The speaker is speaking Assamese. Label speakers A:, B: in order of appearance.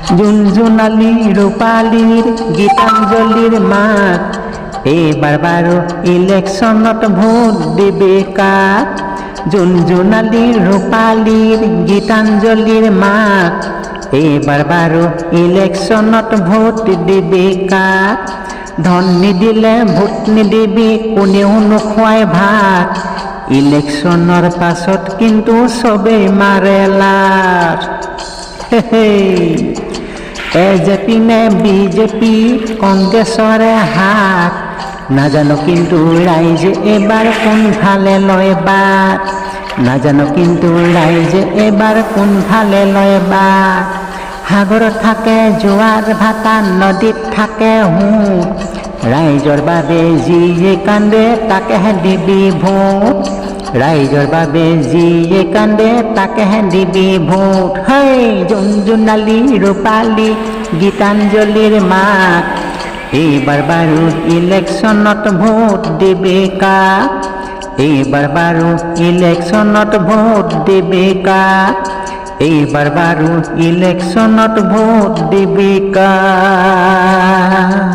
A: জুনজুনালী ৰূপালীৰ গীতাঞ্জলিৰ মাত এইবাৰ বাৰু ইলেকশ্যনত ভোট দিবি কাক জুনজুনালী ৰূপালীৰ গীতাঞ্জলিৰ মাত এইবাৰ বাৰু ইলেকশ্যনত ভোট দিবি কাক ধন নিদিলে ভোট নিদিবি কোনেও নোখোৱাই ভাত ইলেকশ্যনৰ পাছত কিন্তু চবেই মাৰে লাট এজেপি নে বিজেপি কংগ্ৰেছৰে হাত নাজানো কিন্তু ৰাইজে এবাৰ কোনফালে লয় বাট নাজানো কিন্তু ৰাইজে এবাৰ কোনফালে লয় বাট সাগৰত থাকে জোৱাৰ ভাটা নদীত থাকে সোঁত ৰাইজৰ বাবে যিয়ে কান্দে তাকেহে দিবি ভোট ৰাইজৰ বাবে যিয়ে কান্দে তাকেহে দিবি ভোট হেই জুনজুনালী ৰূপালী গীতাঞ্জলিৰ মাত এইবাৰ বাৰু ইলেকশ্যনত ভোট দিবি কাক এইবাৰ বাৰু ইলেকশ্যনত ভোট দিবি কাক এইবাৰ বাৰু ইলেকশ্যনত ভোট দিবি কাক